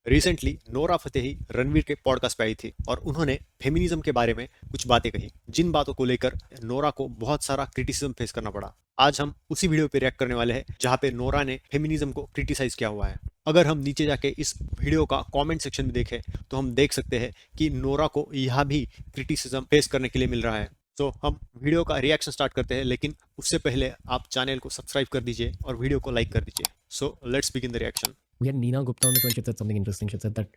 Recently Nora Fatehi Ranveer के podcast पे आई थी और उन्होंने फेमिनिज्म के बारे में कुछ बातें कही, जिन बातों को लेकर नोरा को बहुत सारा क्रिटिसिज्म फेस करना पड़ा। आज हम उसी वीडियो पे रिएक्ट करने वाले हैं जहाँ पे नोरा ने फेमिनिज्म को क्रिटिसाइज किया हुआ है। अगर हम नीचे जाके इस वीडियो का कमेंट सेक्शन में देखें तो हम देख सकते हैं कि नोरा को यहाँ भी क्रिटिसिज्म फेस करने के लिए मिल रहा है। तो हम वीडियो का रिएक्शन स्टार्ट करते हैं, लेकिन उससे पहले आप चैनल को सब्सक्राइब कर दीजिए और वीडियो को लाइक कर दीजिए। So let's begin the reaction. We had Nina Gupta on the show and she said something interesting. She said that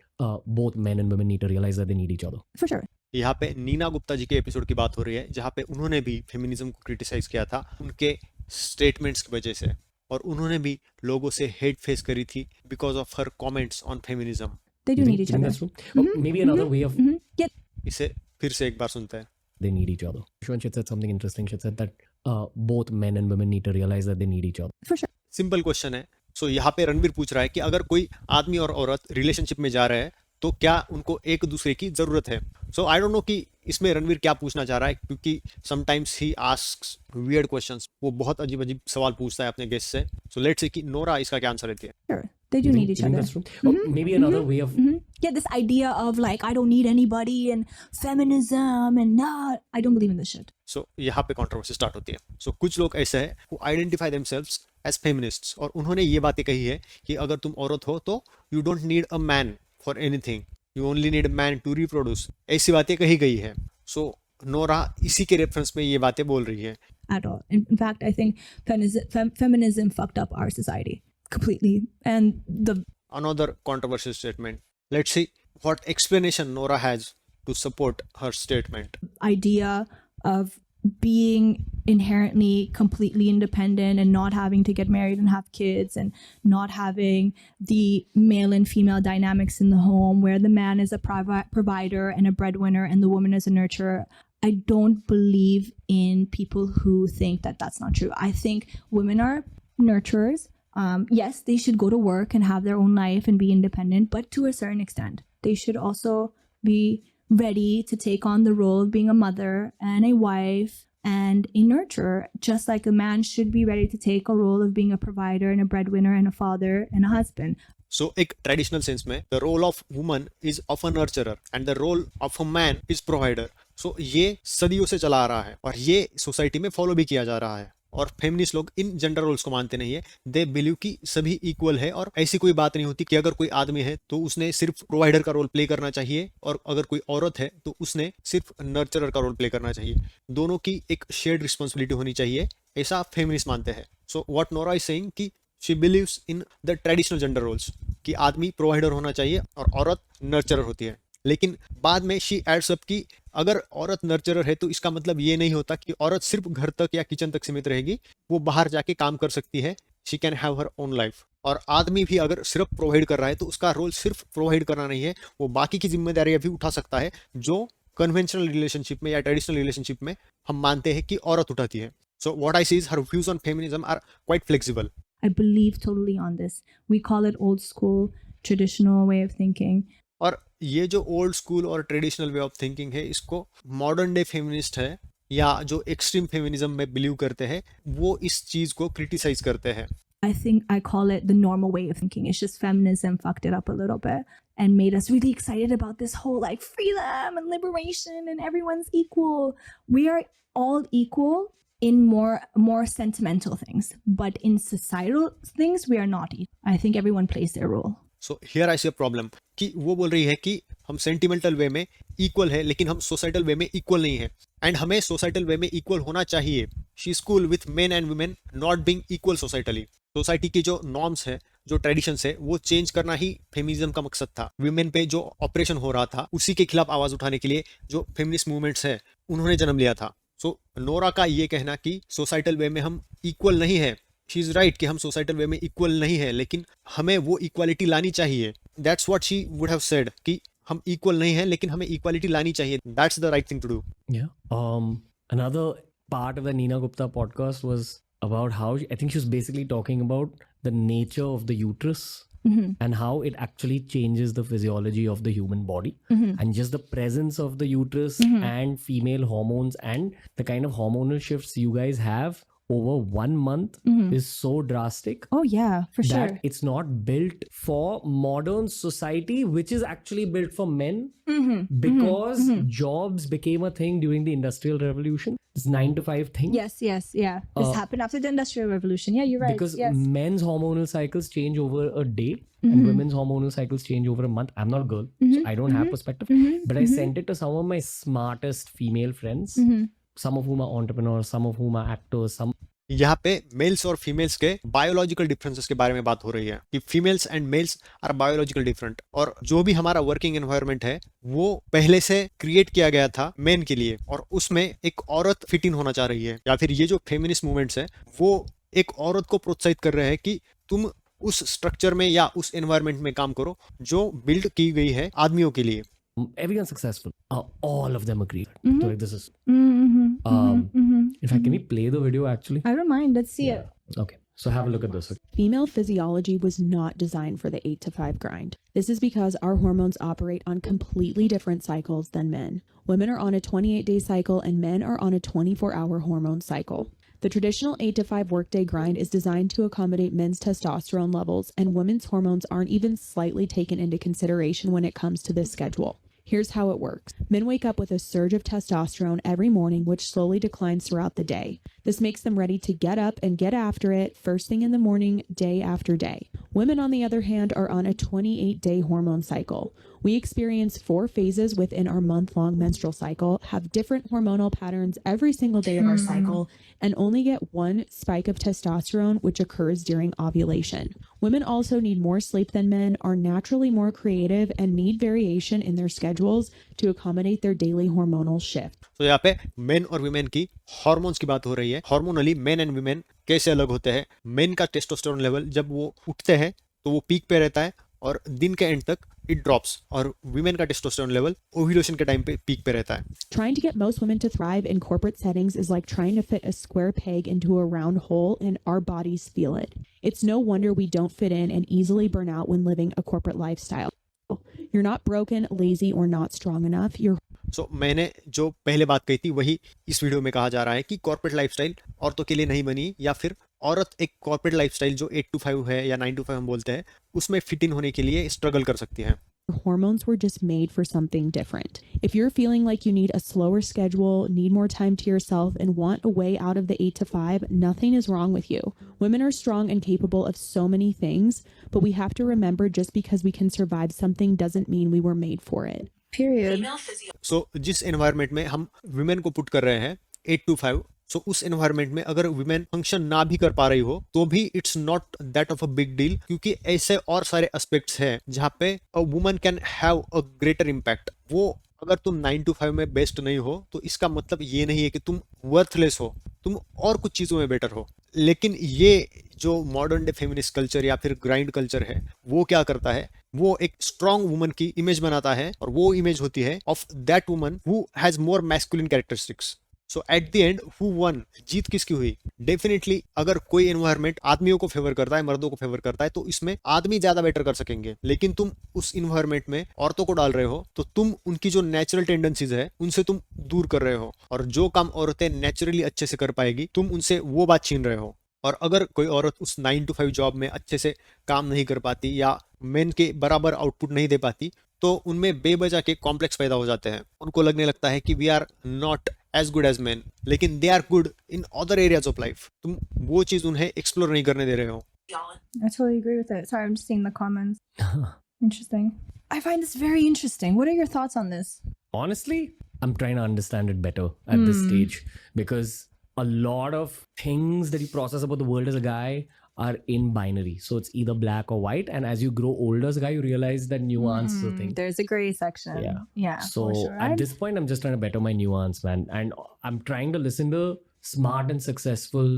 both men and women need to realize that they need each other. For sure. यहाँ पे नीना गुप्ता जी के episode की बात हो रही है जहाँ पे उन्होंने भी फेमिनिज्म को क्रिटिसाइज किया था उनके स्टेटमेंट्स की वजह से, और उन्होंने भी लोगों से हेट फेस करी थी because of her comments on feminism. They do You need think- each you think other. that's true? Oh, maybe another way of Yeah. इसे फिर से एक बार सुनते हैं। they need each other. She said something interesting. She said that both men and women need to realize that they need each other. For sure. Simple question है। सो यहाँ पे रणवीर पूछ रहा है कि अगर कोई आदमी और औरत रिलेशनशिप में जा रहे हैं तो क्या उनको एक दूसरे की जरूरत है। सो आई डोंट नो कि इसमें रणवीर क्या पूछना चाह रहा है, क्योंकि sometimes he asks weird questions. वो बहुत अजीब अजीब सवाल पूछता है अपने गेस्ट से। सो लेट्स सी कि नोरा इसका क्या आंसर देती है। Sure. They do You need think- each you think other. that's true? Oh, maybe another way of Yeah, this idea of like, I don't need anybody and feminism and not, I don't believe in this shit. सो यहाँ पे controversy start होती है। सो कुछ लोग ऐसे हैं who identify themselves as feminists, और उन्होंने ये बातें कही है कि अगर तुम औरत हो तो you don't need a man for anything, you only need a man to reproduce। ऐसी बातें कही गई है। सो नोरा इसी के रेफरेंस में ये बातें बोल रही है। At all. In fact, I think feminism fucked up our society completely. And the Another controversial statement. Let's see what explanation Nora has to support her statement. idea of being inherently completely independent and not having to get married and have kids and not having the male and female dynamics in the home where the man is a provider and a breadwinner and the woman is a nurturer. I don't believe in people who think that that's not true. I think women are nurturers. Yes, they should go to work and have their own life and be independent, but to a certain extent. They should also be ready to take on the role of being a mother and a wife and a nurturer, just like a man should be ready to take a role of being a provider and a breadwinner and a father and a husband. So एक traditional sense में the role of woman is of a nurturer and the role of a man is provider. So ये सदियों से चला आ रहा है और ये सोसाइटी में फॉलो भी किया जा रहा है। और फेमिनिस्ट लोग इन जेंडर रोल्स को मानते नहीं है। दे बिलीव कि सभी इक्वल है और ऐसी कोई बात नहीं होती कि अगर कोई आदमी है तो उसने सिर्फ प्रोवाइडर का रोल प्ले करना चाहिए, और अगर कोई औरत है तो उसने सिर्फ नर्चरर का रोल प्ले करना चाहिए। दोनों की एक शेयर्ड रिस्पॉन्सिबिलिटी होनी चाहिए, ऐसा फेमिनिस्ट मानते हैं। So what Nora is saying कि she believes in the traditional gender roles कि आदमी प्रोवाइडर होना चाहिए और औरत नर्चरर होती है। लेकिन बाद में शी एड्स अप कि अगर औरत नर्चरर है तो इसका मतलब ये नहीं होता कि औरत सिर्फ घर तक या किचन तक सीमित रहेगी, वो बाहर जाके काम कर सकती है। She can have her own life. और आदमी भी अगर सिर्फ प्रोवाइड कर रहा है तो उसका रोल सिर्फ प्रोवाइड करना नहीं है, वो बाकी की जिम्मेदारियां भी उठा सकता है जो कन्वेंशनल रिलेशनशिप में या ट्रेडिशनल रिलेशनशिप में हम मानते हैं कि औरत उठाती है। So what I see is her views on feminism are quite flexible. I believe totally on this. We call it old school, traditional way of thinking. और ये जो ओल्ड स्कूल और ट्रेडिशनल वे ऑफ थिंकिंग है, इसको modern day feminist है या जो extreme feminism में बिलीव करते हैं वो इस चीज को क्रिटिसाइज करते हैं। I think I call it the normal way of thinking. It's just feminism fucked it up a little bit and made us really excited about this whole like freedom and liberation and everyone's equal. We are all equal in more sentimental things, but in societal things we are not equal. I think everyone plays their role. So here I see a problem कि वो बोल रही है कि हम sentimental वे में equal है लेकिन हम सोसाइटल वे में इक्वल नहीं है, एंड हमें सोसाइटल वे में इक्वल होना चाहिए। She is cool with main and women not being equal societally. Society की जो नॉर्म्स है, जो ट्रेडिशंस है, वो चेंज करना ही फेमिनिज्म का मकसद था। वुमेन पे जो ऑपरेशन हो रहा था उसी के खिलाफ आवाज उठाने के लिए जो फेमिनिस्ट मूवमेंट्स है उन्होंने जन्म लिया था। सो नोरा का ये कहना कि सोसाइटल वे में हम इक्वल नहीं है, शी इज राइट कि हम सोसाइटल वे में इक्वल नहीं है लेकिन हमें वो इक्वालिटी लानी चाहिए। That's what she would have said कि हम इक्वल नहीं है लेकिन हमें इक्वालिटी लानी चाहिए। That's the right thing to do. yeah. Another part of the Nina Gupta podcast was about how I think she was basically talking about the nature of the uterus and how it actually changes the physiology of the human body and just the presence of the uterus and female hormones and the kind of hormonal shifts you guys have over 1 month is so drastic Oh yeah, for that sure. it's not built for modern society, which is actually built for men, because jobs became a thing during the Industrial Revolution. This 9 to 5 thing. Yes, yeah. This happened after the Industrial Revolution. Yeah, you're right. Because yes. men's hormonal cycles change over a day and women's hormonal cycles change over a month. I'm not a girl, so I don't have perspective. But I sent it to some of my smartest female friends, some of whom are entrepreneurs, some of whom are actors, some यहाँ पे mails और females के biological differences के बारे में बात हो रही है कि females and males are biological different, और जो भी हमारा वर्किंग एनवायरनमेंट है वो पहले से क्रिएट किया गया था मेन के लिए, और उसमें एक औरत फिट इन होना चाह रही है, या फिर ये जो फेमिनिस्ट मूवमेंट्स है वो एक औरत को प्रोत्साहित कर रहे हैं कि तुम उस स्ट्रक्चर में या उस एनवायरनमेंट में काम करो जो बिल्ड की गई है आदमियों के लिए. everyone's successful. All of them agree. So like this is. In fact, can we play the video actually? I don't mind. Let's see it. Okay. So have a look at this. Female physiology was not designed for the 8 to 5 grind. This is because our hormones operate on completely different cycles than men. Women are on a 28-day cycle and men are on a 24-hour hormone cycle. The traditional 8 to 5 workday grind is designed to accommodate men's testosterone levels, and women's hormones aren't even slightly taken into consideration when it comes to this schedule. Here's how it works. Men wake up with a surge of testosterone every morning, which slowly declines throughout the day. This makes them ready to get up and get after it first thing in the morning, day after day. Women, on the other hand, are on a 28-day hormone cycle. We experience 4 phases within our month-long menstrual cycle, have different hormonal patterns every single day of our cycle, and only get 1 spike of testosterone, which occurs during ovulation. Women also need more sleep than men, are naturally more creative, and need variation in their schedules to accommodate their daily hormonal shift. तो यहाँ पे main और women की hormones की बात हो रही है. हार्मोनली मेन एंड वीमेन कैसे अलग होते हैं. मेन का टेस्टोस्टेरोन लेवल जब वो उठते हैं तो वो पीक पे रहता है और दिन के एंड तक इट ड्रॉप्स, और वीमेन का टेस्टोस्टेरोन लेवल ओव्यूलेशन के टाइम पे पीक पे रहता है. Trying to get most women to thrive in corporate settings is like trying to fit a square peg into a round hole, and our bodies feel it. It's no wonder we don't fit in and easily burn out when living a corporate lifestyle. You're not broken, lazy, or not strong enough. You're सो मैंने जो पहले बात कही थी वही इस video में कहा जा रहा है कि कॉर्पोरेट लाइफस्टाइल औरतों के लिए नहीं बनी, या फिर औरत एक कॉर्पोरेट लाइफस्टाइल जो 8 to 5 है या 9 to 5 हम बोलते हैं उसमें फिट इन होने के लिए स्ट्रगल कर सकती है. hormones were just made for something different. If you're feeling like you need a slower schedule, need more time to yourself, and want a way out of the 8 to 5, nothing is wrong with you. Women are strong and capable of so many things, but we have to remember just because we can survive something doesn't mean we were made for it. Period. सो जिस environment में हम women को put कर रहे हैं 8 to 5, सो उस environment में अगर वुमेन फंक्शन ना भी कर पा रही हो तो भी it's not that of a big deal, क्योंकि ऐसे और सारे एस्पेक्ट्स हैं जहाँ पे a woman can have a greater impact. वो अगर तुम 9 to 5 में बेस्ट नहीं हो तो इसका मतलब ये नहीं है कि तुम वर्थलेस हो, तुम और कुछ चीज़ों में बेटर हो. लेकिन ये जो मॉडर्न डे फेमिनिस्ट कल्चर या फिर ग्राइंड कल्चर है वो क्या करता है, वो एक स्ट्रॉन्ग वुमन की इमेज बनाता है, और वो इमेज होती है of that woman who has more masculine characteristics. So at the end who won, जीत किसकी हुई? डेफिनेटली अगर कोई एनवायरनमेंट आदमियों को फेवर करता है, मर्दों को फेवर करता है, तो इसमें आदमी ज्यादा बेटर कर सकेंगे. लेकिन तुम उस एनवायरनमेंट में औरतों को डाल रहे हो तो तुम उनकी जो नेचुरल टेंडेंसीज है उनसे तुम दूर कर रहे हो, और जो काम औरतें नेचुरली अच्छे से कर पाएगी तुम उनसे वो बात छीन रहे हो. और अगर कोई औरत उस 9 to 5 जॉब में अच्छे से काम नहीं कर पाती या मेन के बराबर आउटपुट नहीं दे पाती तो उनमें बेवजह के कॉम्प्लेक्स पैदा हो जाते हैं. उनको लगने लगता है कि we are not as good as man, लेकिन they are good in other areas of life. तुम वो चीज उन्हें एक्सप्लोर नहीं करने दे रहे हो. I totally agree with it. Sorry, I'm just seeing the comments. Interesting. I find this very interesting. What are your thoughts on this? Honestly, I'm trying to understand it better at this stage, because a lot of things that you process about the world as a guy are in binary. So it's either black or white. And as you grow older as a guy, you realize that nuance is a thing. There's a gray section. Yeah. So for sure. at this point, I'm just trying to better my nuance, man. And I'm trying to listen to smart and successful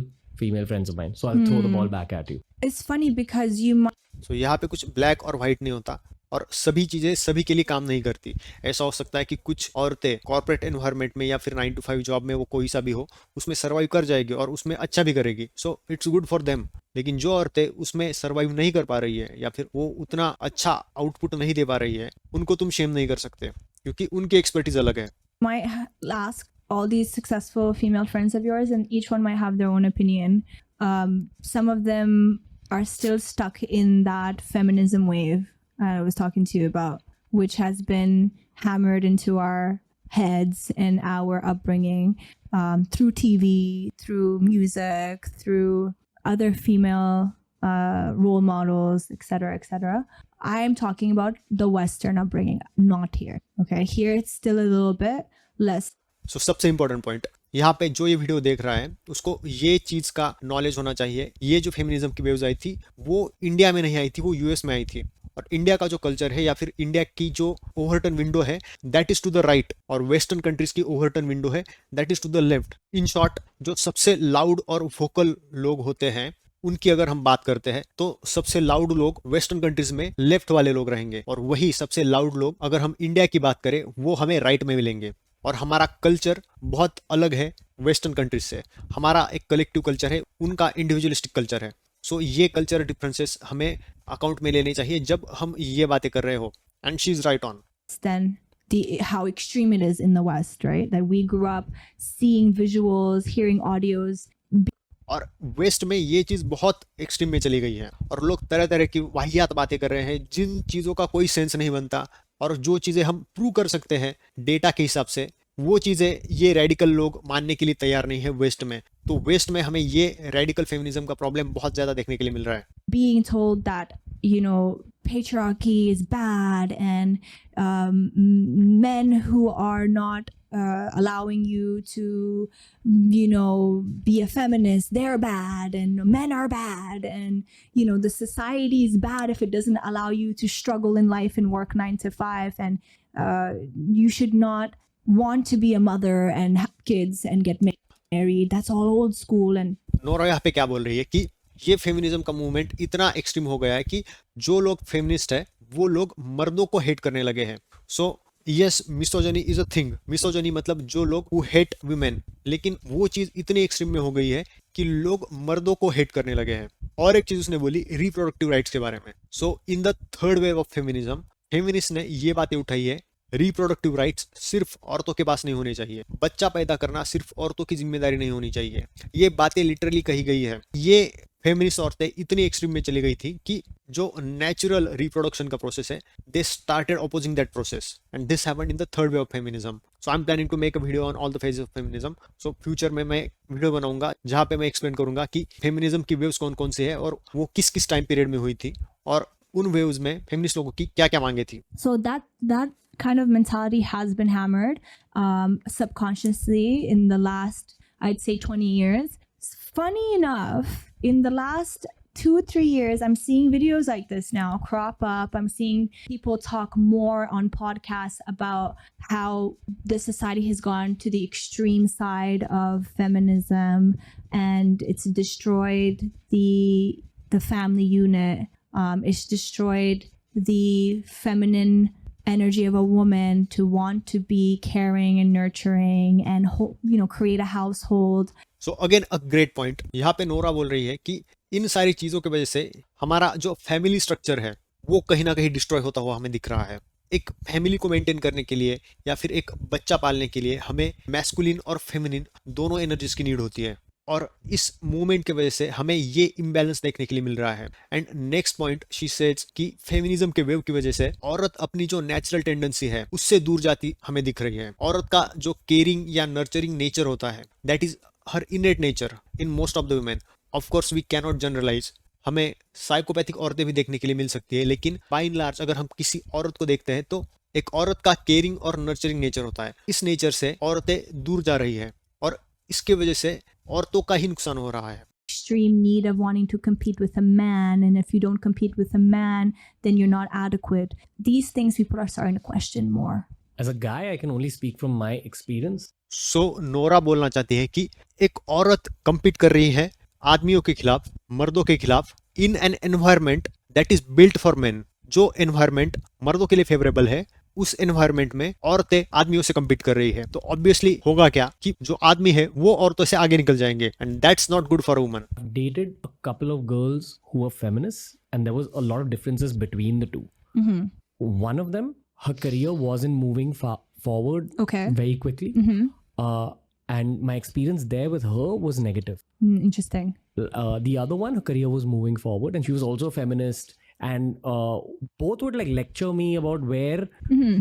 female friends of mine. So I'll throw the ball back at you. It's funny because you might. सो यहाँ पे कुछ black और white नहीं होता, और सभी चीजें सभी के लिए काम नहीं करती. ऐसा हो सकता है कि कुछ औरतें कॉर्पोरेट एनवायरनमेंट में या फिर 9 to 5 जॉब में, वो कोई सा भी हो, उसमें सर्वाइव कर जाएगी और उसमें अच्छा भी करेगी. So it's good for them. लेकिन जो औरतें उसमें सर्वाइव नहीं कर पा रही है या फिर वो उतना अच्छा आउटपुट नहीं दे पा रही है, उनको तुम शेम नहीं कर सकते क्योंकि उनकी एक्सपर्टीज अलग है. might ask all these successful female friends of yours, and each one might have their own opinion. Some of them are still stuck in that feminism wave I was talking to you about, which has been hammered into our heads and our upbringing through TV, through music, through other female role models, etc., etc. I'm talking about the Western upbringing, not here. Okay, here it's still a little bit less. सो सबसे important point यहाँ पे जो ये video देख रहा है उसको ये चीज का नॉलेज होना चाहिए, ये जो फेमिनिज्म की वेव्स आई थी वो इंडिया में नहीं आई थी, वो यूएस में आई थी। और इंडिया का जो कल्चर है या फिर इंडिया की जो ओवरटर्न विंडो है that is to the right, और वेस्टर्न कंट्रीज की ओवरटर्न विंडो है that is to the left. In short, जो सबसे लाउड और वोकल लोग होते हैं उनकी अगर हम बात करते हैं तो सबसे लाउड लोग वेस्टर्न कंट्रीज में लेफ्ट वाले लोग रहेंगे, और वही सबसे लाउड लोग अगर हम इंडिया की बात करें वो हमें राइट में मिलेंगे। और हमारा कल्चर बहुत अलग है वेस्टर्न कंट्रीज से, हमारा एक कलेक्टिव कल्चर है, उनका इंडिविजुअलिस्टिक कल्चर है। सो ये कल्चर डिफरेंसेस हमें अकाउंट में लेने चाहिए जब हम ये बातें कर रहे हो, and she is right on. Than how extreme it is in the West, right? That we grew up seeing visuals, hearing audios. और वेस्ट में ये चीज बहुत एक्सट्रीम में चली गई है और लोग तरह तरह की वाहियात बातें कर रहे हैं जिन चीजों का कोई सेंस नहीं बनता, और जो चीजें हम प्रूव कर सकते हैं डेटा के हिसाब से वो चीजें ये रेडिकल लोग मानने के लिए तैयार नहीं है वेस्ट में। तो वेस्ट में हमें ये रेडिकल फेमिनिज्म का प्रॉब्लम बहुत ज्यादा देखने के लिए मिल रहा है। Being told that, you know, patriarchy is bad, and men who are not allowing you to, you know, be a feminist, they're bad, and men are bad, and, you know, the society is bad if it doesn't allow you to struggle in life and work 9 to 5, and you should not want to be a mother and have kids and get married. That's all old school. And Nora यहाँ पे क्या बोल रही है कि ये feminism का movement इतना एक्सट्रीम हो गया है कि जो लोग फेमिनिस्ट है वो लोग मर्दों को हेट करने लगे हैं। So yes, misogyny is a thing. Misogyny मतलब जो लोग हु हेट वुमेन, लेकिन वो चीज इतनी एक्सट्रीम में हो गई है कि लोग मर्दों को हेट करने लगे हैं। और एक चीज उसने बोली रिप्रोडक्टिव राइट्स के बारे में। So in the third wave of feminism, feminist ने ये बातें उठाई है, रिप्रोडक्टिव राइट्स सिर्फ औरतों के पास नहीं होने चाहिए, बच्चा पैदा करना सिर्फ औरतों की जिम्मेदारी नहीं होनी चाहिए। ये बातें लिटरली कही गई है। ये फेमिनिस्ट औरतें इतनी एक्सट्रीम में चली गई थी कि जो नेचुरल रिप्रोडक्शन का प्रोसेस है they started opposing that process, and this happened in the third wave of feminism. So I am planning to make a video on all the phases of feminism. So future में मैं video बनाऊंगा जहां पे मैं explain करूंगा कि feminism की waves कौन कौन सी है और वो किस किस टाइम पीरियड में हुई थी, और उन वेव्स में फेमिनिस्ट लोगों की क्या क्या मांगे थी। so that kind of mentality has been hammered subconsciously in the last, I'd say, 20 years. Funny enough, in the last 2-3 years, I'm seeing videos like this now crop up. I'm seeing people talk more on podcasts about how the society has gone to the extreme side of feminism, and it's destroyed the family unit. It's destroyed the feminine energy of a woman to want to be caring and nurturing and create a household. So again a great point. यहाँ पे Nora बोल रही है कि इन सारी चीजों की वजह से हमारा जो फैमिली स्ट्रक्चर है वो कहीं ना कहीं डिस्ट्रॉय होता हुआ हमें दिख रहा है। एक फैमिली को मेंटेन करने के लिए या फिर एक बच्चा पालने के लिए हमें मैस्कुलिन और फेमिनिन दोनों एनर्जीज की नीड होती है, और इस मूवमेंट की वजह से हमें ये इम्बैलेंस देखने के लिए मिल रहा है। And next point she says कि फेमिनिज्म के वेव की वजह से औरत अपनी जो नेचुरल टेंडेंसी है उससे दूर जाती हमें दिख रही है। औरत का जो केयरिंग या नर्चरिंग नेचर होता है that is her innate nature in most of the women. Of course we can not generalize, हमें साइकोपैथिक औरतें भी देखने के लिए मिल सकती है, लेकिन बाय एंड लार्ज अगर हम किसी औरत को देखते हैं तो एक औरत का केयरिंग और नर्चरिंग नेचर होता है। इस नेचर से औरतें दूर जा रही है और इसके वजह से औरतों का ही नुकसान हो रहा है। Extreme need of wanting to compete with a man, and if you don't compete with a man then you're not adequate. These things people are starting to question more. As a guy, I can only speak from my experience. So Nora बोलना चाहती है कि एक औरत compete कर रही है आदमियों के खिलाफ, मर्दों के खिलाफ, in an environment that is built for main. जो एनवायरमेंट मर्दों के लिए फेवरेबल है उस एनवायरमेंट में औरतें आदमियों से compete कर रही है, तो ऑब्वियसली होगा क्या कि जो आदमी है वो औरतों से आगे निकल जाएंगे, and that's not good for a woman. I've dated a couple of girls who were feminists, and there was a lot of differences between the two. One of them, her career wasn't moving forward Okay. very quickly. And my experience there with her was negative. Interesting. The other one, her career was moving forward, and she was also a feminist. And both would like lecture me about where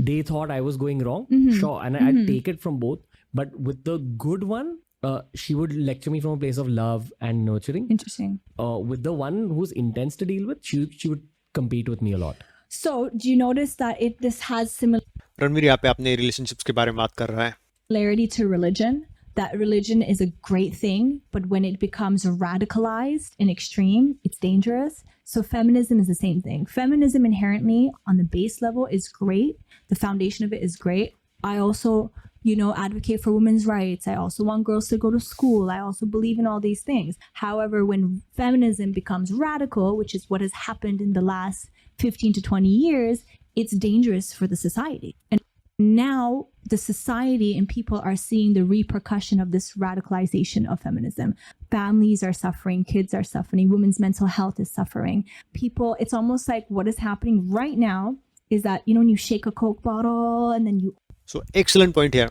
they thought I was going wrong. Sure, and I'd take it from both. But with the good one, she would lecture me from a place of love and nurturing. Interesting. With the one who's intense to deal with, she would compete with me a lot. So, do you notice that this has Ranveer यहाँ पे अपने relationships के बारे में बात कर रहा है. similarity to religion? That religion is a great thing, but when it becomes radicalized and extreme, it's dangerous. So feminism is the same thing. Feminism inherently on the base level is great. The foundation of it is great. I also, advocate for women's rights. I also want girls to go to school. I also believe in all these things. However, when feminism becomes radical, which is what has happened in the last 15 to 20 years, it's dangerous for the society. And now the society and people are seeing the repercussion of this radicalization of feminism. Families are suffering, kids are suffering, women's mental health is suffering. People, it's almost like what is happening right now is that, when you shake a Coke bottle and then you... So excellent point here.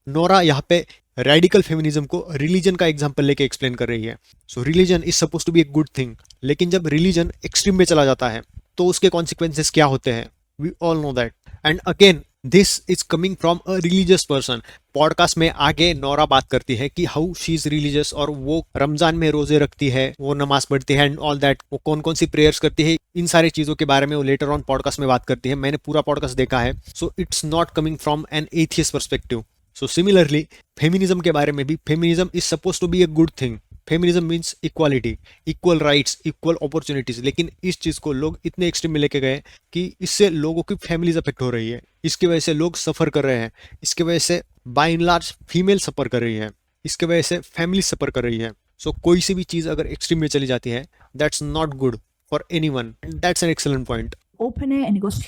Nora यहाँ पे radical feminism को religion का example लेके explain कर रही है. So religion is suppose to be a good thing, लेकिन जब रिलीजन एक्सट्रीम में चला जाता है तो उसके कॉन्सिक्वेंसेस क्या होते हैं, we all know that. And again this is coming from a religious person. Podcast में आगे नोरा बात करती है कि हाउ शी इज रिलीजियस, और वो रमजान में रोजे रखती है, वो नमाज पढ़ती है एंड ऑल दैट, वो कौन कौन सी प्रेयर्स करती है, इन सारी चीजों के बारे में वो लेटर ऑन पॉडकास्ट में बात करती है. मैंने पूरा पॉडकास्ट देखा है. So it's not coming from an atheist perspective. So similarly feminism के बारे में भी, feminism is suppose to be a good thing. Feminism means equality, equal rights, equal opportunities. लेकिन इस चीज को लोग इतने एक्सट्रीम में लेके गए कि इससे लोगों की फैमिलीज अफेक्ट हो रही है, इसकी वजह से लोग सफर कर रहे हैं, इसकी वजह से बाय एंड लार्ज फीमेल सफर कर रही है, इसकी वजह से फैमिली सफर कर रही है. सो कोई सी भी चीज अगर एक्सट्रीम में चली जाती है, that's not good for anyone. That's an excellent point. Open it and it goes...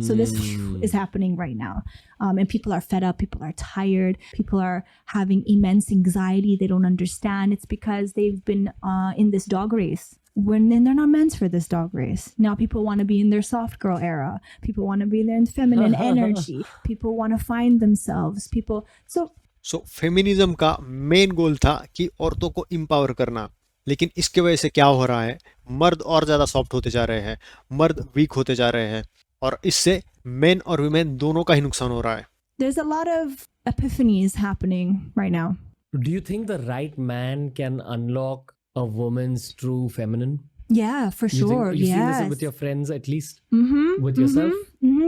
So this is happening right now. And people are fed up, people are tired, people are having immense anxiety, they don't understand. It's because they've been in this dog race when they're not meant for this dog race. Now people want to be in their soft girl era. People want to be in their feminine energy. People want to find themselves. So feminism का main goal था कि औरतों को empower करना, लेकिन इसके वजह से क्या हो रहा है, मर्द और ज्यादा सॉफ्ट होते जा रहे हैं, मर्द वीक होते जा रहे हैं, और इससे मेन और वुमेन दोनों का ही नुकसान हो रहा है. There's a lot of epiphanies happening right now. Do you think the right man can unlock a woman's true feminine? Yeah, for You think- sure. You've seen Yes. this with your friends at least? Mm-hmm. With yourself?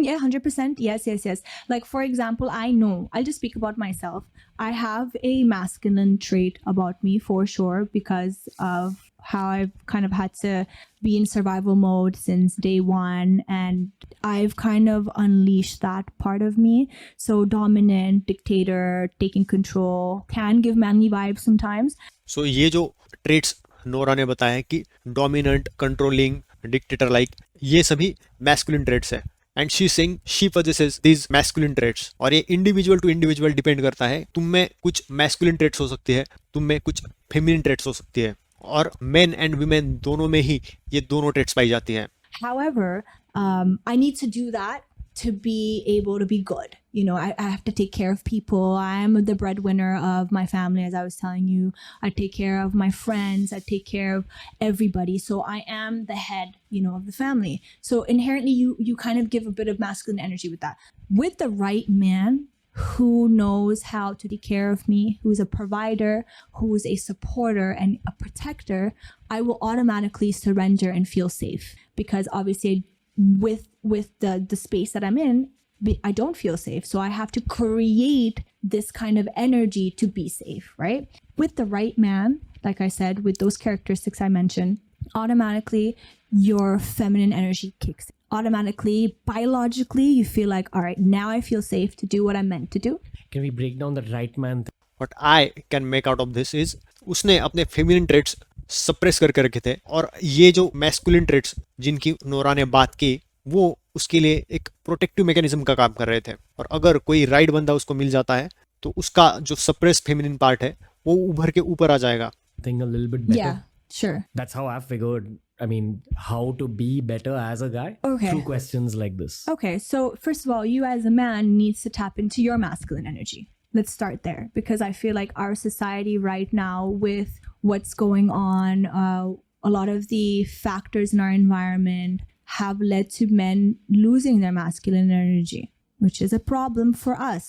Yeah, 100%. Yes. Like, for example, I know, I'll just speak about myself. I have a masculine trait about me for sure because of how I've kind of had to be in survival mode since day one. And I've kind of unleashed that part of me. So dominant, dictator, taking control, can give manly vibes sometimes. सो ये जो traits Nora ने बताया कि dominant, controlling, dictator like, ये सभी masculine traits है. And she saying she possesses these masculine traits. और ये इंडिविजुअल टू इंडिविजुअल डिपेंड करता है. तुम में कुछ मैस्कुलिन ट्रेट्स हो सकती है, तुम में कुछ फेमिनिन ट्रेट्स हो सकती है, और मेन एंड वुमेन दोनों में ही ये दोनों ट्रेट्स पाई जाती हैं. However, I need to do that to be able to be good. I have to take care of people. I am the breadwinner of my family, as I was telling you. I take care of my friends. I take care of everybody. So I am the head, of the family. So inherently, you kind of give a bit of masculine energy with that. With the right man who knows how to take care of me, who's a provider, who's a supporter and a protector, I will automatically surrender and feel safe. Because obviously with the space that I'm in, I don't feel safe. So I have to create this kind of energy to be safe, right? With the right man, like I said, with those characteristics I mentioned, automatically your feminine energy kicks in. Automatically, biologically, you feel like, all right, now I feel safe to do what I'm meant to do. Can we break down the right man thing? What I can make out of this is उसने अपने feminine traits suppress करके रखे थे, और ये जो masculine traits जिनकी Nora ने बात की, वो उसके लिए एक प्रोटेक्टिव मैकेनिज्म का काम कर रहे थे. और अगर कोई राइट बंदा उसको मिल जाता है तो उसका जो सप्रेस फेमिनिन पार्ट है वो उभर के ऊपर आ जाएगा. Thing a little bit better. Yeah, sure. That's how I've figured. I mean, how to be better as a guy Okay. through questions like this. Okay, so first of all, you as a man needs to tap into your masculine energy. Let's start there, because I feel like our society right now, with what's going on, a lot of the factors in our environment have led to men losing their masculine energy, which is a problem for us.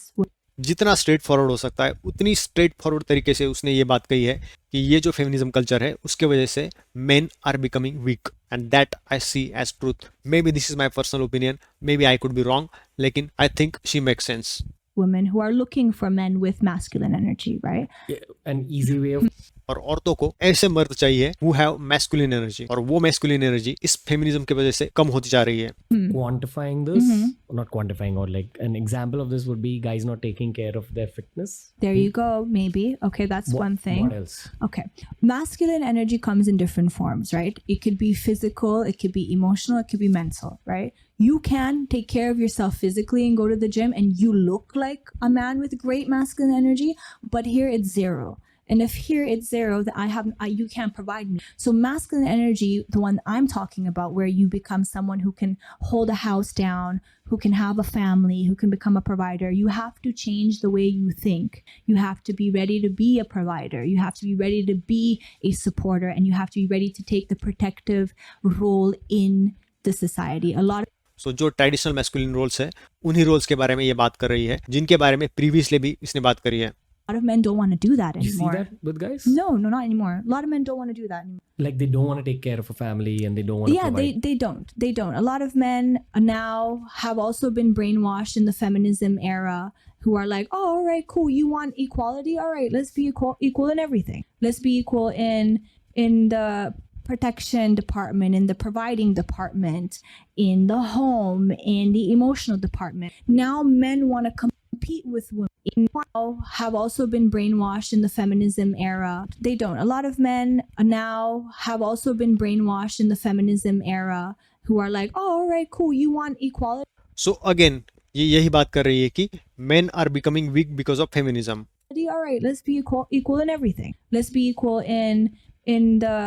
जितना straight forward हो सकता है उतनी straight forward तरीके से उसने ये बात कही है कि ये जो फेमिनिज्म कल्चर है उसके वजह से men are becoming weak, and that I see as truth. Maybe this is my personal opinion, maybe I could be wrong, लेकिन I think she makes sense. Women who are looking for men with masculine energy, right? Yeah, an easy way of और औरतों को ऐसे मर्द चाहिए who have masculine energy, और वो masculine energy इस फेमिनिज्म की वजह से कम होती जा रही है. quantifying this, or not quantifying, or like an example of this would be guys not taking care of their fitness. There you go, maybe. Okay, that's one thing. What else? Okay. Masculine energy comes in different forms, right? It could be physical, it could be emotional, it could be mental, right? You can take care of yourself physically and go to the gym and you look like a man with great masculine energy, but here it's zero. And if here it's zero, then you can't provide me. So masculine energy, the one I'm talking about, where you become someone who can hold a house down, who can have a family, who can become a provider, you have to change the way you think. You have to be ready to be a provider. You have to be ready to be a supporter, and you have to be ready to take the protective role in the society. A lot of सो जो traditional masculine roles है उन्हीं roles के बारे में ये बात कर रही है जिनके बारे में प्रीवियसली भी इसने बात करी है. A lot of men don't want to do that You see anymore. that with guys? No, not anymore. A lot of men don't want to do that anymore. Like they don't want to take care of a family and they don't want to Yeah, provide. they don't. A lot of men now have also been brainwashed in the feminism era, who are like, oh, all right, cool. You want equality? All right, let's be equal in everything. Let's be equal in the protection department, in the providing department, in the home, in the emotional department. Now men want to compete with women. Now have also been brainwashed in the feminism era. They don't. A lot of men now have also been brainwashed in the feminism era, who are like, oh, all right, cool. You want equality? So again ये यही बात कर रही है कि men are becoming weak because of feminism. All right, let's be equal in everything. Let's be equal in the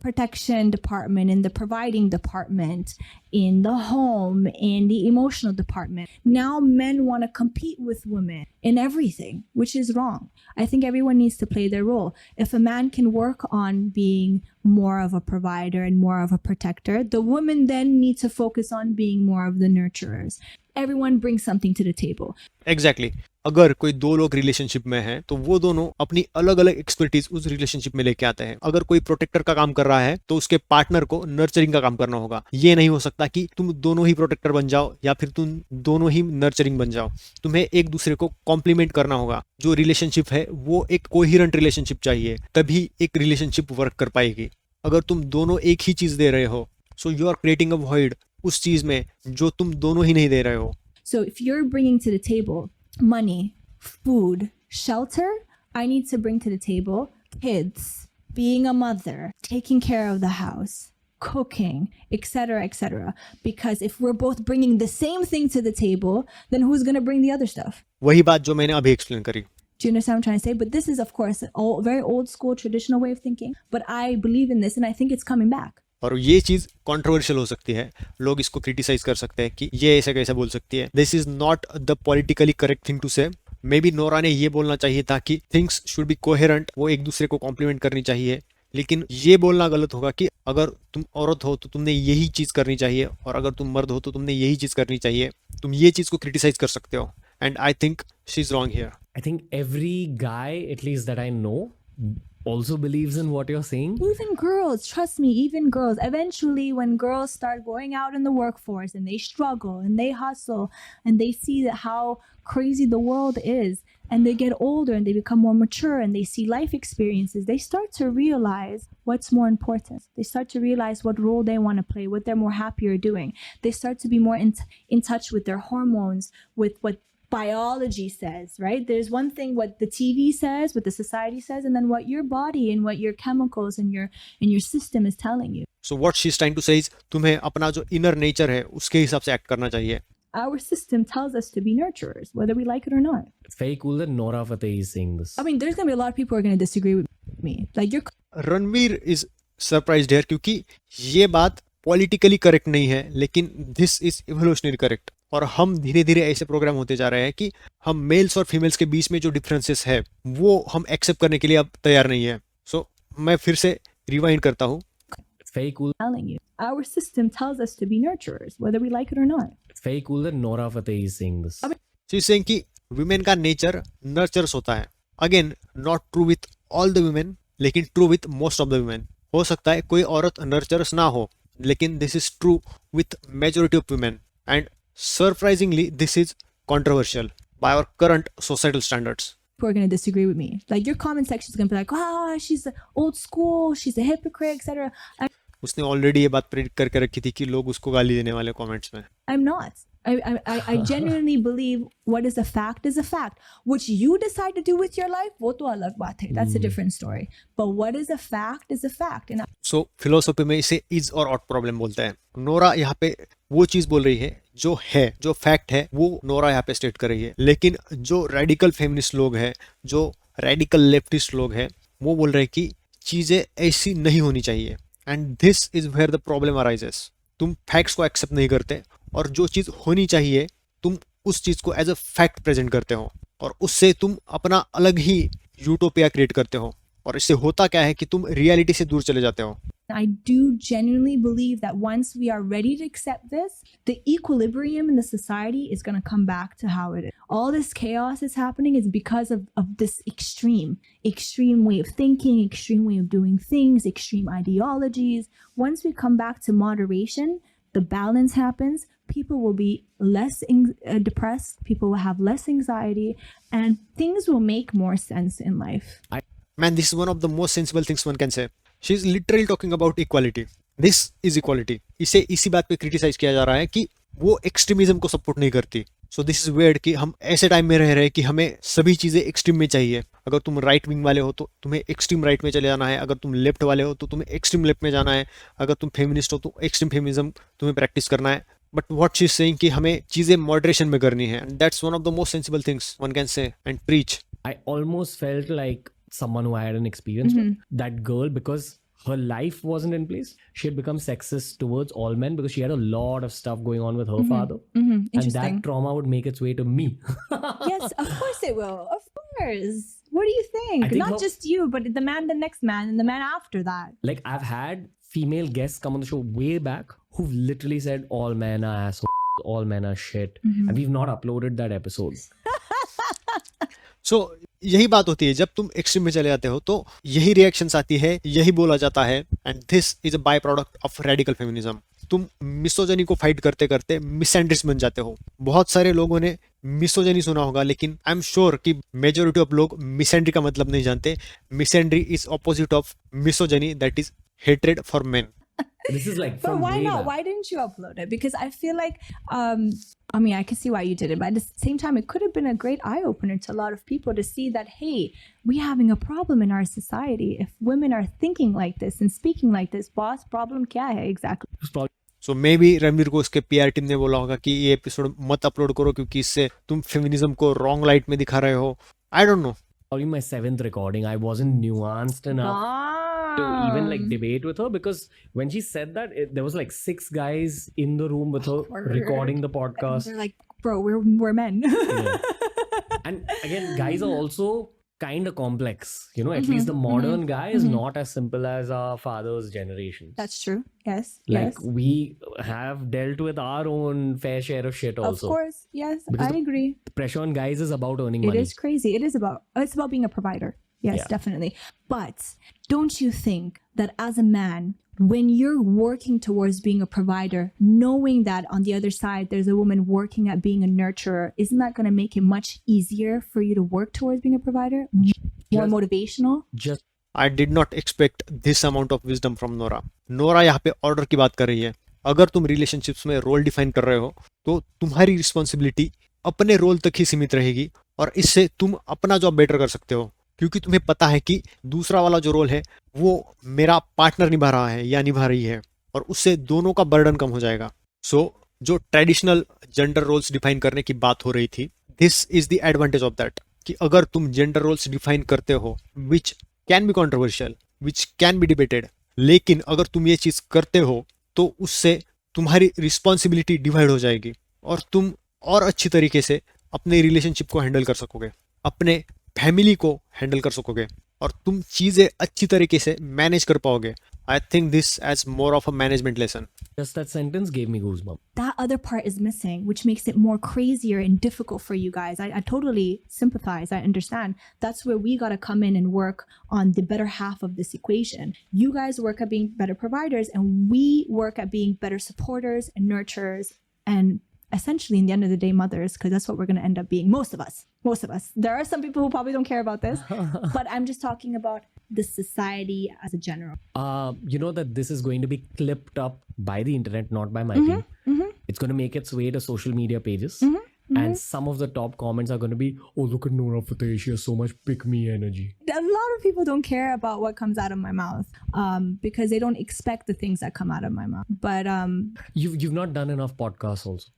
protection department, in the providing department, in the home, in the emotional department. Now men want to compete with women in everything, which is wrong. I think everyone needs to play their role. If a man can work on being more of a provider and more of a protector, the women then need to focus on being more of the nurturers. Everyone brings something to the table. Exactly अगर कोई दो लोग relationship में हैं तो वो दोनों अपनी अलग अलग एक्सपर्टीज उस रिलेशनशिप में लेके आते हैं. अगर कोई प्रोटेक्टर का काम कर रहा है तो उसके पार्टनर को नर्चरिंग का काम करना होगा. ये नहीं हो सकता कि तुम दोनों ही प्रोटेक्टर बन जाओ या फिर तुम दोनों ही नर्चरिंग बन जाओ. तुम्हें एक दूसरे को कॉम्प्लीमेंट करना होगा. जो रिलेशनशिप है वो एक कोहिरेंट रिलेशनशिप चाहिए, तभी एक रिलेशनशिप वर्क कर पाएगी. अगर तुम दोनों एक ही चीज दे रहे हो, so you are creating a void उस चीज में जो तुम दोनों ही नहीं दे रहे हो. So if you're bringing to the table money, food, shelter, I need to bring to the table kids, being a mother, taking care of the house, cooking, etc., etc. Because if we're both bringing the same thing to the table, then who's going to bring the other stuff? वही बात जो मैंने अभी explain करी. Do you understand what I'm trying to say? But this is, of course, a very old school traditional way of thinking. But I believe in this, and I think it's coming back. और ये चीज controversial हो सकती है. लोग इसको criticise कर सकते हैं कि ये ऐसे कैसे बोल सकती है. This is not the politically correct thing to say. May be Nora ने ये बोलना चाहिए था कि थिंग्स शुड बी कोहेरेंट, वो एक दूसरे को कॉम्प्लीमेंट करनी चाहिए. लेकिन ये बोलना गलत होगा कि अगर तुम औरत हो तो तुमने यही चीज करनी चाहिए, और अगर तुम मर्द हो तो तुमने यही चीज करनी चाहिए. तुम ये चीज को क्रिटिसाइज कर सकते हो. And I think she is wrong here. I think every guy, at least that I know, also believes in what you're saying. Even girls, trust me, even girls. Eventually, when girls start going out in the workforce and they struggle and they hustle and they see that how crazy the world is, and they get older and they become more mature and they see life experiences, they start to realize what's more important. They start to realize what role they want to play, what they're more happier doing. They start to be more in touch with their hormones, with what biology says, right? There's one thing what the TV says, what the society says, and then what your body and what your chemicals and your system is telling you. So what she is trying to say is तुम्हें अपना जो inner nature है उसके हिसाब से act करना चाहिए. Our system tells us to be nurturers, whether we like it or not. It's very cool that Nora Fateh is saying this. I mean, there's going to be a lot of people who are going to disagree with me. Like, you're Ranveer is surprised here क्योंकि ये बात politically correct नहीं है, लेकिन this is evolutionary correct. और हम धीरे धीरे ऐसे प्रोग्राम होते जा रहे हैं कि हम मेल्स और फीमेल्स के बीच में जो डिफरेंसेस है वो हम एक्सेप्ट करने के लिए अब तैयार नहीं है. सो मैं फिर से रिवाइंड करता हूँ. It's very cool. Telling you, our system tells us to be nurturers, whether we like it or not. It's very cool that Nora Fateh is saying this. She is saying कि women का nature nurtures होता है. Again not true with all the women, लेकिन true with most of the women. हो सकता है कोई औरत नर्चर्स ना हो, लेकिन this is true with majority of women. And surprisingly this is controversial by our current societal standards. People are going to disagree with me. Like your comment section is going to be like, she's old school, she's a hypocrite, etc. उसने already ये बात predict करके रखी थी कि लोग उसको गाली देने वाले कमेंट्स में. I'm not. I genuinely believe what is a fact. Which you decide to do with your life, वो तो अलग बात है. That's a different story. But what is a fact is a fact. And so philosophy में इसे is और ought problem बोलते हैं. नोरा यहाँ पे वो चीज बोल रही है जो फैक्ट है, वो नोरा यहाँ पे स्टेट कर रही है. लेकिन जो रेडिकल फेमिनिस्ट लोग हैं, जो रेडिकल लेफ्टिस्ट लोग हैं, वो बोल रहे हैं कि चीजें ऐसी नहीं होनी चाहिए. And this is where the problem arises. तुम फैक्ट्स को एक्सेप्ट नहीं करते और जो चीज होनी चाहिए तुम उस चीज को एज अ फैक्ट प्रेजेंट करते हो और उससे तुम अपना अलग ही यूटोपिया क्रिएट करते हो. और इससे होता क्या है कि तुम रियलिटी से दूर चले जाते हो. I do genuinely believe that once we are ready to accept this, the equilibrium in the society is going to come back to how it is. All this chaos is happening is because of this extreme way of thinking, extreme way of doing things, extreme ideologies. Once we come back to moderation, the balance happens. People will be less depressed. People will have less anxiety, and things will make more sense in life. Man, this is one of the most sensible things one can say. She is literally talking about equality. This is equality. इसे इसी बात पे criticise किया जा रहा है कि वो एक्सट्रीमिज्म को सपोर्ट नहीं करती. सो दिस इज वेयर्ड कि हम ऐसे टाइम में रह रहे हैं कि हमें सभी चीजें एक्सट्रीम में चाहिए. अगर तुम राइट विंग वाले हो तो तुम्हें एक्सट्रीम राइट में चले जाना है. अगर तुम लेफ्ट वाले हो तो तुम्हें एक्सट्रीम लेफ्ट में जाना है. अगर तुम फेमिनिस्ट हो तो एक्सट्रीम फेमिनिज्म तुम्हें प्रैक्टिस करना है. But what she is saying कि हमें चीजें मॉडरेशन में करनी है. And that's one of the most sensible things one can say and preach. I almost felt like someone who I had an experience with that girl, because her life wasn't in place. She had become sexist towards all men because she had a lot of stuff going on with her father. And Interesting. that trauma would make its way to me. Yes, of course it will. Of course. What do you think? I think Not just you, but the next man, and the man after that. Like, I've had female guests come on the show way back who've literally said all men are assholes, all men are shit. And we've not uploaded that episode. सो यही बात होती है जब तुम extreme में चले जाते हो तो यही रिएक्शंस आती है, यही बोला जाता है. And this is a by product of radical feminism. तुम मिसोजनी को फाइट करते करते मिसएंड्रिस्ट बन जाते हो. बहुत सारे लोगों ने मिसोजनी सुना होगा, लेकिन आई एम श्योर कि मेजोरिटी ऑफ लोग मिसएंड्री का मतलब नहीं जानते. Misandry is opposite of misogyny, that is hatred for men. This is like But from why way not? back. Why didn't you upload it? Because I feel like, I mean, I can see why you did it, but at the same time, it could have been a great eye opener to a lot of people to see that, hey, we're having a problem in our society. If women are thinking like this and speaking like this, boss, problem kya hai exactly? It was probably so may be Ranveer को उसके PR team ने बोला होगा कि ये episode मत upload करो क्योंकि इससे तुम फेमिनिज्म को रॉन्ग लाइट में दिखा रहे हो. I don't know. my 7th recording. I wasn't nuanced enough to even like debate with her, because when she said that, there was like 6 guys in the room with her recording the podcast. They're like, bro, we're men. And again, guys are also kind of complex, you know. At least the modern guy is not as simple as our father's generation. That's true. Yes. Like, yes. we have dealt with our own fair share of shit also. Of course. Yes. Because I agree. The pressure on guys is about earning It money. is crazy. It's about being a provider. Yes, Yeah. definitely. But don't you think that as a man, when you're working towards being a provider, knowing that on the other side there's a woman working at being a nurturer, isn't that going to make it much easier for you to work towards being a provider? More Just- motivational? Just I did not expect this amount of wisdom from Nora. Nora यहाँ पे order की बात कर रही है. अगर तुम relationships में रोल डिफाइन कर रहे हो तो तुम्हारी रिस्पॉन्सिबिलिटी अपने रोल तक ही सीमित रहेगी और इससे तुम अपना जॉब बेटर कर सकते हो, क्योंकि तुम्हें पता है कि दूसरा वाला जो रोल है वो मेरा पार्टनर निभा रहा है या निभा रही है और उससे दोनों का बर्डन कम हो जाएगा. सो जो ट्रेडिशनल जेंडर रोल्स डिफाइन करने की बात हो रही थी, this is the advantage of that कि अगर तुम जेंडर रोल्स डिफाइन करते हो which can be controversial, which can be debated, लेकिन अगर तुम ये चीज करते हो तो उससे तुम्हारी रिस्पॉन्सिबिलिटी डिवाइड हो जाएगी. और तुम और अच्छी तरीके से अपने रिलेशनशिप को हैंडल कर सकोगे, अपने फैमिली को हैंडल कर सकोगे और तुम चीज़ें अच्छी तरीके से मैनेज कर पाओगे. I think this as more of a management lesson. Just that sentence gave me goosebumps. That other part is missing, which makes it more crazier and difficult for you guys. I totally sympathize. I understand. That's where we got to come in and work on the better half of this equation. You guys work at being better providers, and we work at being better supporters and nurturers, and essentially, in the end of the day, mothers, because that's what we're going to end up being. Most of us. There are some people who probably don't care about this, but I'm just talking about the society as a general. You know that this is going to be clipped up by the internet, not by my team. It's going to make its way to social media pages. And some of the top comments are going to be, oh, look at Noura Fateh, she has so much pick-me energy. A lot of people don't care about what comes out of my mouth because they don't expect the things that come out of my mouth. But You've not done enough podcasts also,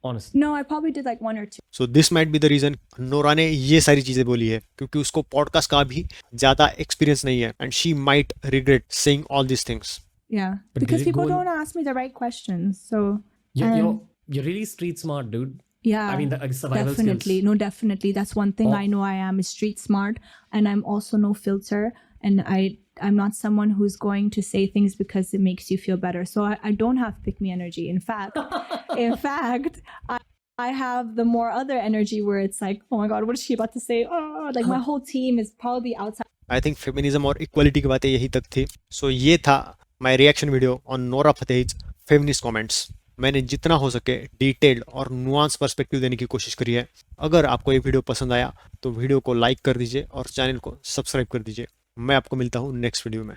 honestly. no, I probably did like one or two. So this might be the reason Nora ने ये सारी चीज़ें बोली है, क्योंकि उसको podcast का भी ज़्यादा एक्सपीरियंस नहीं है and she might regret saying all this things. Yeah, But because did it people go in- don't ask me the right questions. So You're really street smart, dude. yeah, I mean, the survival definitely. skills. No, definitely. That's one thing Oh. I know I am is street smart, and I'm also no filter. And I'm not someone who's going to say things because it makes you feel better. So I don't have pick me energy. In fact, I have the more other energy where it's like, oh my God, what is she about to say? Oh, like my whole team is probably outside. I think feminism और equality की बातें यही तक थी. सो ये था my reaction video on Nora Fatehi's feminist comments. मैंने जितना हो सके डिटेल्ड और नुआंस पर्सपेक्टिव देने की कोशिश करी है. अगर आपको ये वीडियो पसंद आया तो वीडियो को लाइक कर दीजिए और चैनल को सब्सक्राइब कर दीजिए. मैं आपको मिलता हूँ नेक्स्ट वीडियो में.